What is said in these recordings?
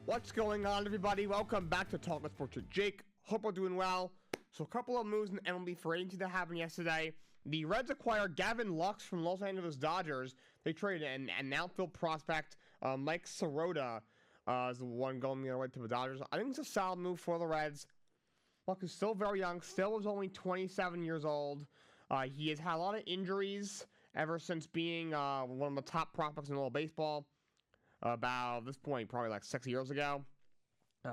What's going on, everybody? Welcome back to Talkin Sports with Jake. Hope we're doing well. So a couple of moves in MLB free agency that happened yesterday. The Reds acquired Gavin Lux from Los Angeles Dodgers. They traded an outfield prospect, Mike Sirota, is the one going the other way to the Dodgers. I think it's a solid move for the Reds. Lux is still very young, still is only 27 years old. He has had a lot of injuries ever since being one of the top prospects in all of baseball. About this point, probably like 6 years ago.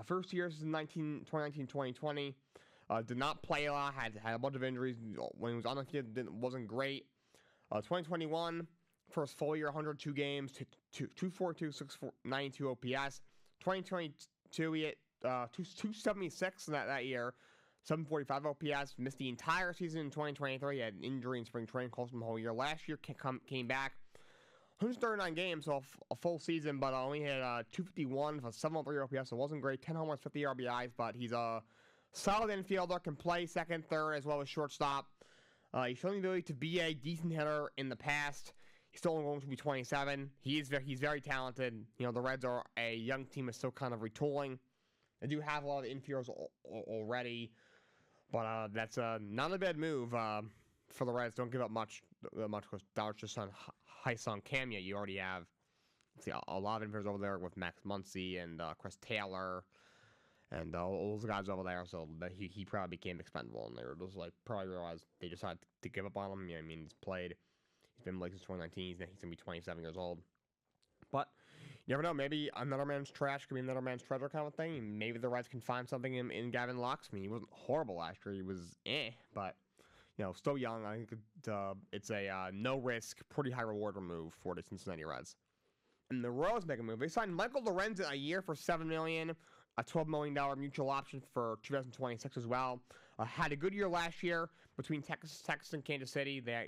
First year since 2019-2020. Did not play a lot, had a bunch of injuries. When he was on the field, wasn't great. 2021, first full year, 102 games, 242, 692 OPS. 2022, he hit 276 that year, 745 OPS. Missed the entire season in 2023. He had an injury in spring training, cost him the whole year. Last year, came back. 139 games, so a full season, but only had 251 for 703 OPS, so it wasn't great. 10 homers, 50 RBIs, but he's a solid infielder, can play second, third, as well as shortstop. He's shown the ability to be a decent hitter in the past. He's still only going to be 27. He's very talented. You know, the Reds are a young team that's still kind of retooling. They do have a lot of infielders already, but that's not a bad move for the Reds. Don't give up much because Dodgers just on Hye-Sung Cameo. You already have a lot of infielders over there with Max Muncy and Chris Taylor and all those guys over there. So that he probably became expendable, and they were just like probably realized they decided to give up on him. You know, I mean, he's been in the league since 2019. He's gonna be 27 years old. But you never know. Maybe another man's trash could be another man's treasure kind of thing. Maybe the Reds can find something in Gavin Lux. I mean, he wasn't horrible last year. He was but you know, still young. I think it's a no-risk, pretty high-reward move for the Cincinnati Reds. And the Royals make a move. They signed Michael Lorenzen a year for $7 million, a $12 million mutual option for 2026 as well. Had a good year last year between Texas and Kansas City. They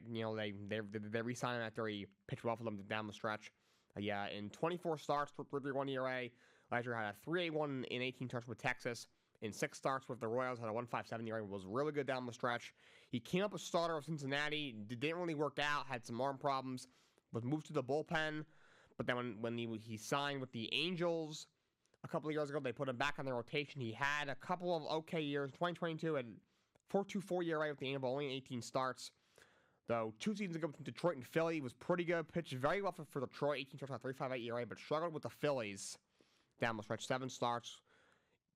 re-signed him after he pitched well for them down the stretch. In 24 starts for 3.31 ERA. Last year had a 3.81 in 18 starts with Texas. In 6 starts with the Royals, had a 1.57 ERA, was really good down the stretch. He came up a starter of Cincinnati, didn't really work out, had some arm problems, was moved to the bullpen. But then when he signed with the Angels a couple of years ago, they put him back on their rotation. He had a couple of okay years. 2022 had 4.24 ERA with the Angels, only 18 starts. Though 2 seasons ago between Detroit and Philly, was pretty good. Pitched very well for Detroit, 18 starts, 3.58 ERA, but struggled with the Phillies down the stretch. 7 starts.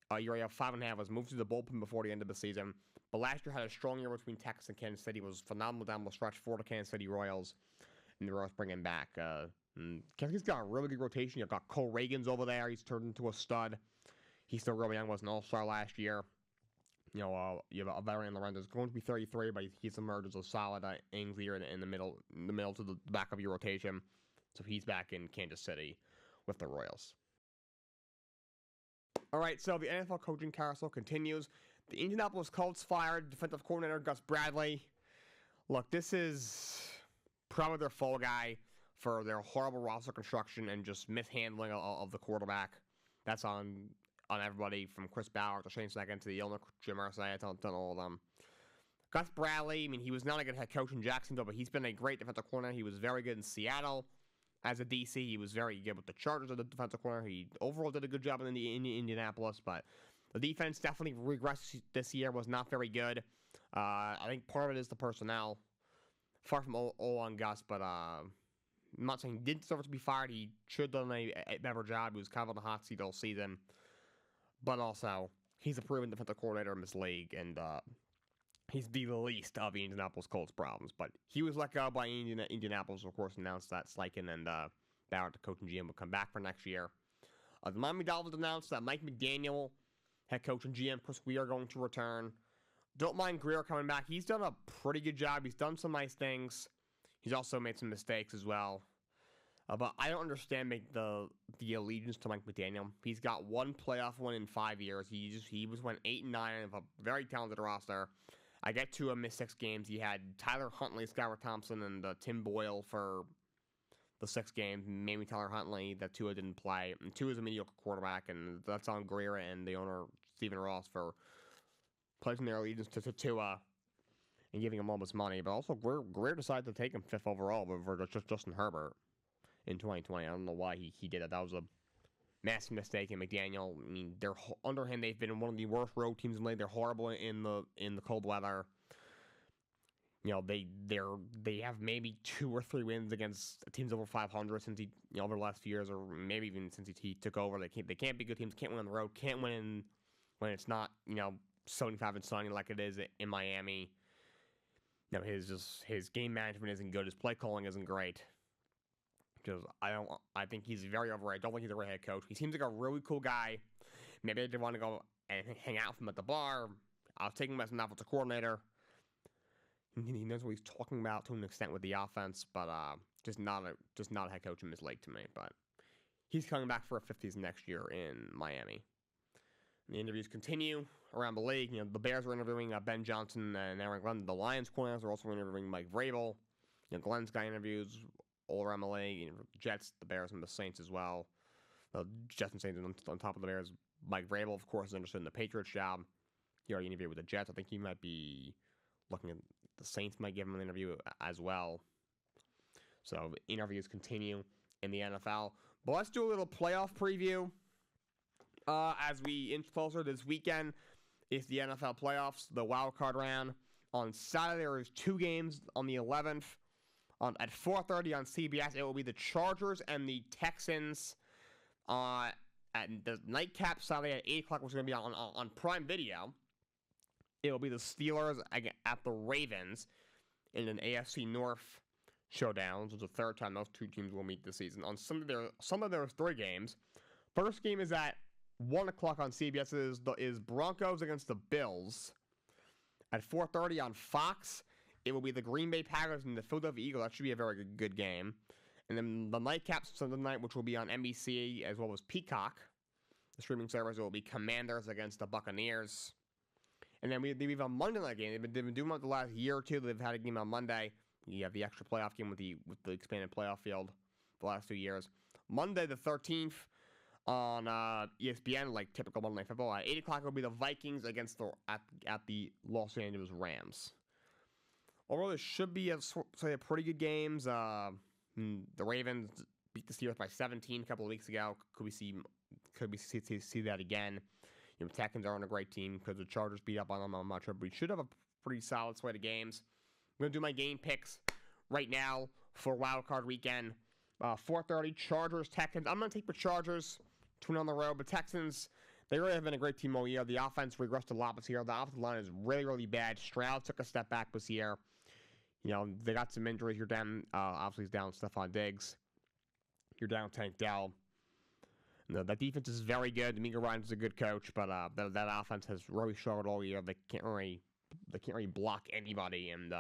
ERA of 5.5, was moved to the bullpen before the end of the season. But last year had a strong year between Texas and Kansas City. Was phenomenal down the stretch for the Kansas City Royals. And the Royals bring him back. He's got a really good rotation. You've got Cole Reagans over there. He's turned into a stud. He's still really young. Was an all-star last year. You know, you have a veteran Lorenzen. He's going to be 33, but he's emerged as a solid innings leader in the middle to the back of your rotation. So he's back in Kansas City with the Royals. All right, so the NFL coaching carousel continues. The Indianapolis Colts fired defensive coordinator Gus Bradley. Look, this is probably their fall guy for their horrible roster construction and just mishandling of the quarterback. That's on everybody from Chris Ballard to Shane Steichen to the owner Jim Irsay. I've done all of them. Gus Bradley, I mean, he was not a good head coach in Jacksonville, but he's been a great defensive coordinator. He was very good in Seattle. As a DC, he was very good with the Chargers as a defensive coordinator. He overall did a good job in Indianapolis, but the defense definitely regressed this year, was not very good. I think part of it is the personnel. Far from all on Gus, but I'm not saying he didn't deserve to be fired. He should have done a better job. He was kind of on the hot seat all season. But also, he's a proven defensive coordinator in this league, and he's the least of the Indianapolis Colts' problems. But he was let go by Indianapolis, of course, announced that Steichen and Ballard, the coach and GM, will come back for next year. The Miami Dolphins announced that Mike McDaniel, head coach and GM, Chris Greer, are going to return. Don't mind Greer coming back. He's done a pretty good job. He's done some nice things. He's also made some mistakes as well. But I don't understand the allegiance to Mike McDaniel. He's got one playoff win in 5 years. He went 8-9 of a very talented roster. I get to him missed 6 games. He had Tyler Huntley, Skylar Thompson, and Tim Boyle for the 6 games. Maybe Tyler Huntley, that Tua didn't play. And Tua is a mediocre quarterback, and that's on Greer and the owner, Stephen Ross, for placing their allegiance to Tua and giving him all this money. But also, Greer decided to take him 5th overall over Justin Herbert in 2020. I don't know why he did it. That was a massive mistake in McDaniel. I mean, they're under him. They've been one of the worst road teams in the league. They're horrible in the cold weather. You know, they have maybe 2 or 3 wins against teams over 500 since he, you know, over the last few years, or maybe even since he took over. They can't be good teams. Can't win on the road. Can't win when it's not, you know, 75 and sunny like it is in Miami. You know, his game management isn't good. His play calling isn't great. Because I think he's very overrated. I don't think he's a great head coach. He seems like a really cool guy. Maybe I just want to go and hang out with him at the bar. I'll take him as an offensive coordinator. He knows what he's talking about to an extent with the offense, but just not a head coach in this league to me. But he's coming back for a 50s next year in Miami. The interviews continue around the league. You know, the Bears are interviewing Ben Johnson and Aaron Glenn. The Lions corners are also interviewing Mike Vrabel. You know, Glenn's got interviews all around the league. You know, the Jets, the Bears, and the Saints as well. The Jets and Saints on top of the Bears. Mike Vrabel, of course, is interested in the Patriots job. He already interviewed with the Jets. I think he might be looking at the Saints might give him an interview as well. So interviews continue in the NFL. But let's do a little playoff preview. As we inch closer this weekend, is the NFL playoffs, the wild card round. On Saturday, there is 2 games on the 11th. At 4:30 on CBS, it will be the Chargers and the Texans. At the nightcap Saturday at 8 o'clock, which is going to be on Prime Video. It will be the Steelers at the Ravens in an AFC North showdown. This is the 3rd time those 2 teams will meet this season. On Sunday, there are 3 games. First game is at 1 o'clock on CBS. Is Broncos against the Bills. At 4:30 on Fox, it will be the Green Bay Packers and the Philadelphia Eagles. That should be a very good game. And then the nightcap Sunday night, which will be on NBC as well as Peacock, the streaming service, will be Commanders against the Buccaneers. And then we have a Monday night game. They've been doing it the last year or 2. They've had a game on Monday. You have the extra playoff game with the expanded playoff field the last 2 years. Monday the 13th on ESPN, like typical Monday Night Football. At 8 o'clock will be the Vikings against at the Los Angeles Rams. Overall, this should be a pretty good games. The Ravens beat the Steelers by 17 a couple of weeks ago. Could we see that again? You know, Texans aren't a great team because the Chargers beat up on them. I'm not sure, but we should have a pretty solid slate of games. I'm going to do my game picks right now for Wild Card Weekend. 4:30, Chargers, Texans. I'm going to take the Chargers to win on the road, but Texans, they really have been a great team all year. The offense regressed a lot this year. The offensive line is really, really bad. Stroud took a step back this year. You know, they got some injuries. You're down, obviously, he's down Stephon Diggs. You're down Tank Dell. No, that defense is very good. D'Amico Ryan's a good coach, but that offense has really struggled all year. They can't really block anybody. And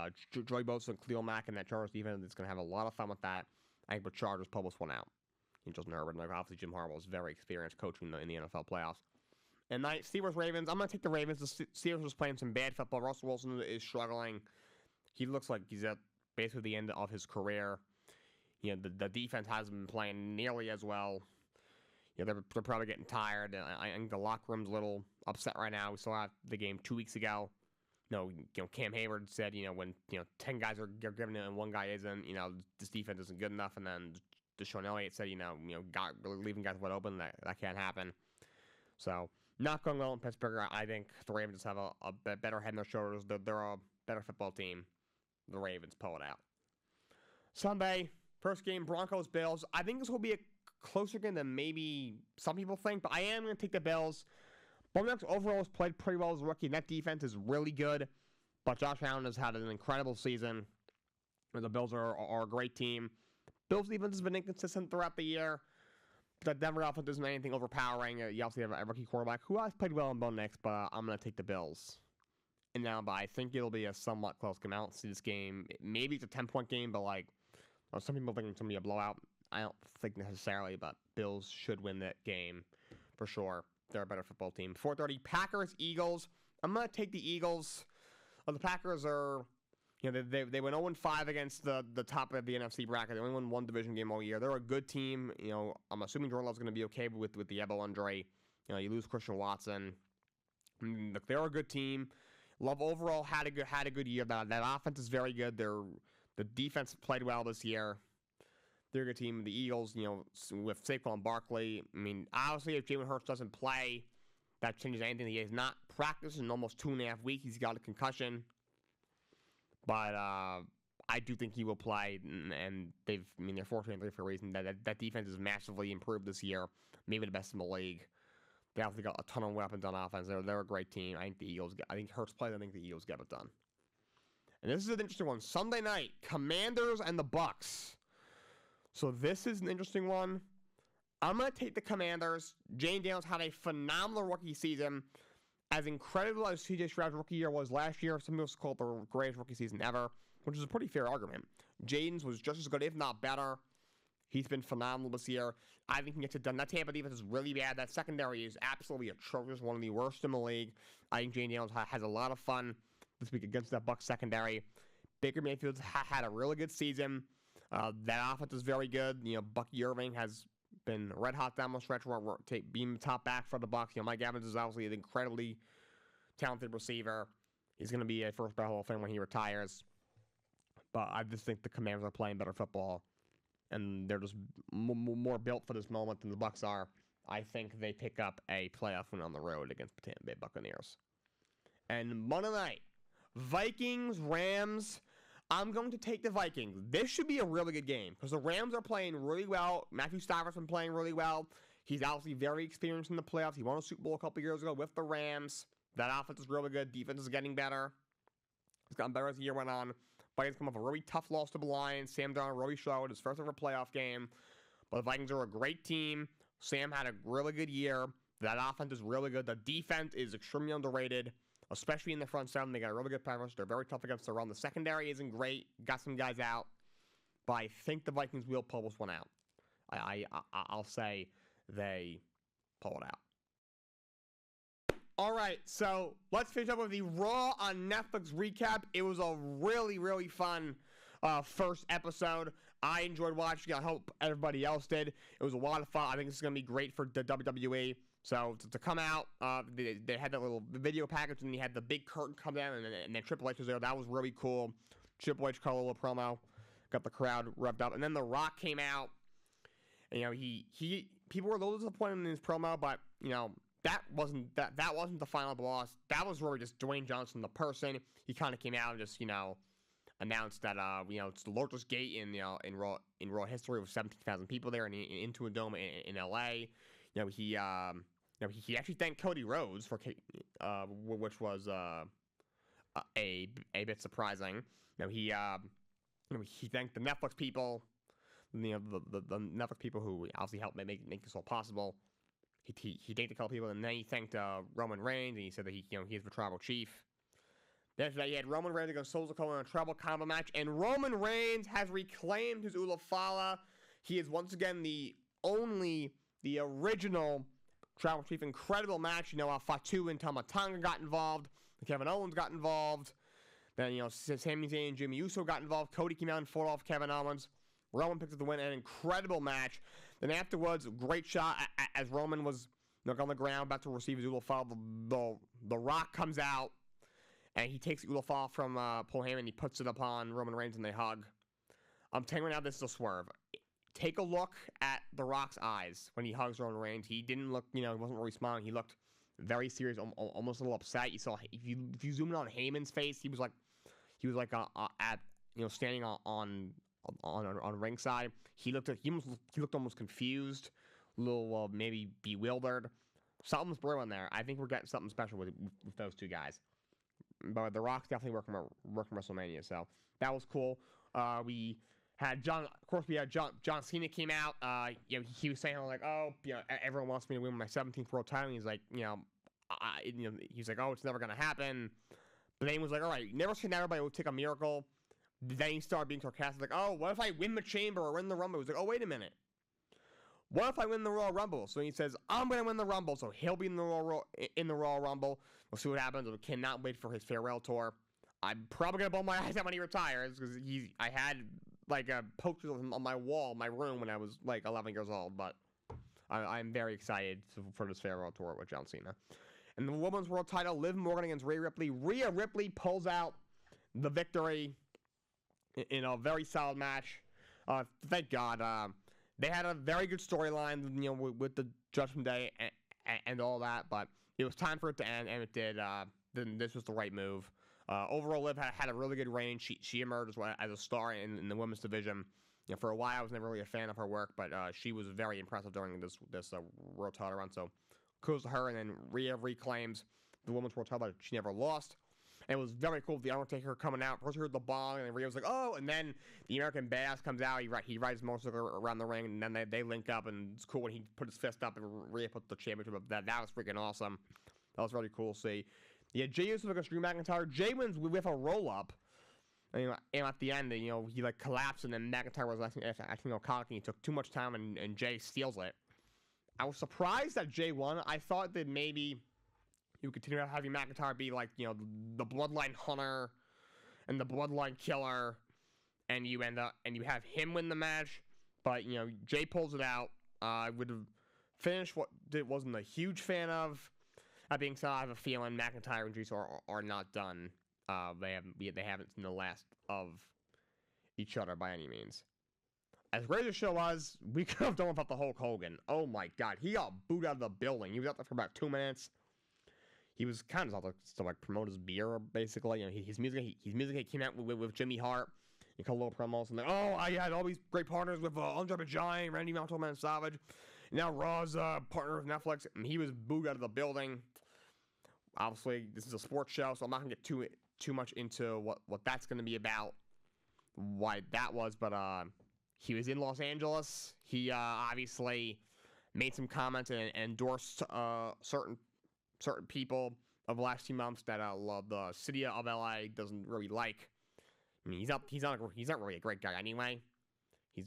Joey Bosa and Khalil Mack and that Chargers defense is going to have a lot of fun with that. I think the Chargers pull this one out. Justin Herbert, and obviously Jim Harbaugh is very experienced coaching in the NFL playoffs. And night, Steelers-Ravens. I'm going to take the Ravens. The Steelers was playing some bad football. Russell Wilson is struggling. He looks like he's at basically the end of his career. You know, the defense hasn't been playing nearly as well. You know, they're probably getting tired. I think the locker room's a little upset right now. We saw the game 2 weeks ago. You know, Cam Hayward said, you know, when 10 guys are giving it and 1 guy isn't, you know, this defense isn't good enough. And then Deshaun Elliott said, leaving guys wide open, that can't happen. So, not going well in Pittsburgh. I think the Ravens have a better head on their shoulders. They're a better football team. The Ravens pull it out. Sunday, first game, Broncos-Bills. I think this will be a closer game than maybe some people think, but I am going to take the Bills. Broncos overall has played pretty well as a rookie, and that defense is really good. But Josh Allen has had an incredible season. And the Bills are a great team. Bills' defense has been inconsistent throughout the year. The Denver offense isn't anything overpowering. You obviously have a rookie quarterback who has played well in Bo Nix, but I'm going to take the Bills. And now, but I think it'll be a somewhat close game. I don't see this game. Maybe it's a 10-point game, but some people think it's going to be a blowout. I don't think necessarily, but Bills should win that game for sure. They're a better football team. 4:30, Packers, Eagles. I'm going to take the Eagles. The Packers are, they went 0-5 against the top of the NFC bracket. They only won 1 division game all year. They're a good team. I'm assuming Jordan Love's going to be okay with the Ebo Andre. You lose Christian Watson. They're a good team. Love overall had a good year. That offense is very good. The defense played well this year. they're a good team. The Eagles, with Saquon Barkley, I mean, obviously, if Jalen Hurts doesn't play, that changes anything. He has not practiced in almost 2.5 weeks. He's got a concussion. But I do think he will play, and they're 14-3 for a reason. That defense has massively improved this year, maybe the best in the league. They obviously got a ton of weapons on offense. They're a great team. I think Hurts plays. I think the Eagles get it done. And this is an interesting one. Sunday night, Commanders and the Bucks. So this is an interesting one. I'm going to take the Commanders. Jane Daniels had a phenomenal rookie season. As incredible as C.J. Stroud's rookie year was last year, some people call it the greatest rookie season ever, which is a pretty fair argument. Jaden's was just as good, if not better. He's been phenomenal this year. I think he can get it done. That Tampa defense is really bad. That secondary is absolutely atrocious, one of the worst in the league. I think Jane Daniels has a lot of fun this week against that Bucs secondary. Baker Mayfield's had a really good season. That offense is very good. Bucky Irving has been red hot down the stretch, being the top back for the Bucs. Mike Evans is obviously an incredibly talented receiver. He's going to be a first ballot Hall of Fame when he retires. But I just think the Commanders are playing better football, and they're just more built for this moment than the Bucs are. I think they pick up a playoff win on the road against the Tampa Bay Buccaneers. And Monday night, Vikings, Rams. I'm going to take the Vikings. This should be a really good game because the Rams are playing really well. Matthew Stafford's been playing really well. He's obviously very experienced in the playoffs. He won a Super Bowl a couple years ago with the Rams. That offense is really good. Defense is getting better. It's gotten better as the year went on. Vikings come off a really tough loss to the Lions. Sam Darnold really showed his first ever playoff game. But the Vikings are a great team. Sam had a really good year. That offense is really good. The defense is extremely underrated, especially in the front seven. They got a really good pass rush. They're very tough against the run. The secondary isn't great. Got some guys out. But I think the Vikings will pull this one out. I'll say they pull it out. All right, so let's finish up with the Raw on Netflix recap. It was a really, really fun first episode. I enjoyed watching it. I hope everybody else did. It was a lot of fun. I think this is going to be great for the WWE. So to come out, they had that little video package, and you had the big curtain come down, and then Triple H was there. That was really cool. Triple H cut a little promo, got the crowd revved up, and then The Rock came out. And, people were a little disappointed in his promo, but that wasn't the final boss. That was really just Dwayne Johnson, the person. He kind of came out and just announced that it's the largest gate in Raw history with 17,000 people there and into a dome in L.A. He actually thanked Cody Rhodes for which was a bit surprising. He thanked the Netflix people, the Netflix people who obviously helped make this all possible. He thanked a couple people, and then he thanked Roman Reigns, and he said that he's the tribal chief. Then after that, he had Roman Reigns against Souls of in a tribal combo match, and Roman Reigns has reclaimed his Ulafala. He is once again the original tribal chief. Incredible match. Fatu and Tama Tonga got involved. Kevin Owens got involved. Then, Sami Zayn and Jimmy Uso got involved. Cody came out and fought off Kevin Owens. Roman picked up the win. An incredible match. Then afterwards, great shot as Roman was on the ground about to receive his Ulafala. The Rock comes out, and he takes the Ulafala from Paul Heyman, and he puts it upon Roman Reigns, and they hug. I'm telling you right now, this is a swerve. Take a look at The Rock's eyes when he hugs Roman Reigns. He didn't look, he wasn't really smiling. He looked very serious, almost a little upset. You saw, if you zoom in on Heyman's face, he was like standing on ringside. He looked almost confused, a little maybe bewildered. Something's brewing there. I think we're getting something special with those two guys. But The Rock's definitely working WrestleMania, so that was cool. We had John Cena came out. He was saying everyone wants me to win my 17th world title. And he's like, he's like, oh, it's never gonna happen. But then he was like, all right, never say never, but it would take a miracle. Then he started being sarcastic, like, oh, what if I win the Chamber or win the Rumble? He was like, oh, wait a minute. What if I win the Royal Rumble? So he says, I'm going to win the Rumble. So he'll be in the Royal Rumble. We'll see what happens. I cannot wait for his farewell tour. I'm probably going to blow my eyes out when he retires because I had like a poster of him on my wall in my room when I was like 11 years old. But I'm very excited for this farewell tour with John Cena. And the Women's World Title, Liv Morgan against Rhea Ripley. Rhea Ripley pulls out the victory in a very solid match. Thank God. They had a very good storyline, with the Judgment Day and all that, but it was time for it to end, and it did. Then this was the right move. Overall, Liv had a really good reign. She emerged as a star in the women's division. For a while, I was never really a fan of her work, but she was very impressive during this world title run. So, kudos to her. And then Rhea reclaims the women's world title that she never lost. And it was very cool. The Undertaker coming out. First, we heard the bong, and then Rhea was like, "Oh!" And then the American Badass comes out. He rides his motorcycle around the ring, and then they link up. And it's cool when he put his fist up and Rhea put the championship up. That was freaking awesome. That was really cool to see. Yeah, Jey Uso against Drew McIntyre. Jey wins with a roll up. And at the end, he like collapsed, and then McIntyre was acting cocky. He took too much time, and Jey steals it. I was surprised that Jey won. I thought that maybe you continue having McIntyre be like, the Bloodline Hunter and the Bloodline Killer, and you have him win the match. But Jey pulls it out. I would have finished what it wasn't a huge fan of. That being said, I have a feeling McIntyre and Jey are not done. They haven't seen the last of each other by any means. As great as the show was, we could have done without the Hulk Hogan. Oh my God, he got booed out of the building. He was out there for about 2 minutes. He was kind of out there to promote his beer, basically. His music came out with Jimmy Hart. He cut little promos and I had all these great partners with Andre the Giant, Randy Macho Man Savage. Now Raw's partner with Netflix, and he was booed out of the building. Obviously, this is a sports show, so I'm not gonna get too much into what that's gonna be about, why that was, but he was in Los Angeles. He obviously made some comments and endorsed certain people of the last few months that the city of LA doesn't really like. I mean, he's not really a great guy anyway. He's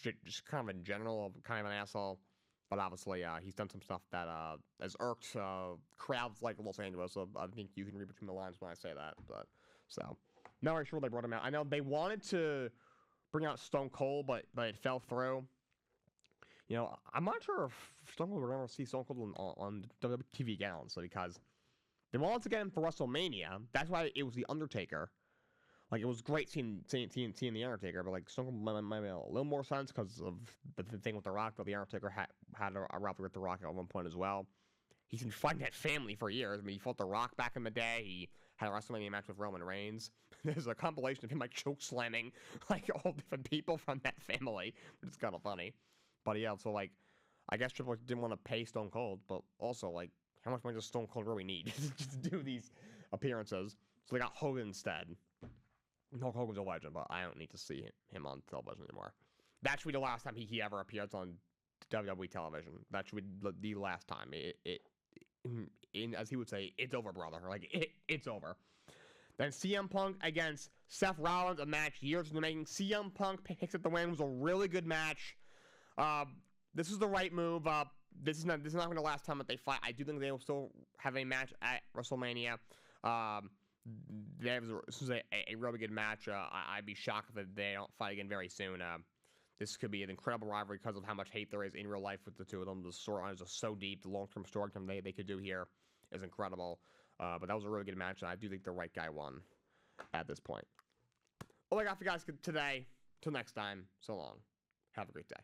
just kind of in general kind of an asshole. But obviously, he's done some stuff that has irked crowds like Los Angeles. So I think you can read between the lines when I say that. But not really sure they brought him out. I know they wanted to bring out Stone Cold, but it fell through. I'm not sure if Stone Cold we're going to see Stone Cold on WWE again, honestly, because they wanted to get him for WrestleMania. That's why it was the Undertaker. Like, it was great seeing the Undertaker, but like Stone Cold might make a little more sense because of the thing with The Rock. But the Undertaker had a rivalry with The Rock at one point as well. He's been fighting that family for years. I mean, he fought The Rock back in the day. He had a WrestleMania match with Roman Reigns. There's a compilation of him like choke slamming like all different people from that family, which is kind of funny. But yeah, so like, I guess Triple H didn't want to pay Stone Cold, but also like, how much money does Stone Cold really need just to do these appearances? So they got Hogan instead. Hulk Hogan's a legend, but I don't need to see him on television anymore. That should be the last time he ever appears on WWE television. That should be the last time. As he would say, it's over, brother. Like, it's over. Then CM Punk against Seth Rollins, a match years in the making. CM Punk picks up the win. It was a really good match. This is the right move. This is not going to be the last time that they fight. I do think they will still have a match at WrestleMania. This is a really good match. I'd be shocked if they don't fight again very soon. This could be an incredible rivalry because of how much hate there is in real life with the two of them. The storyline is just so deep. The long-term storyline they could do here is incredible. But that was a really good match, and I do think the right guy won at this point. All I got for you guys today. Till next time, so long. Have a great day.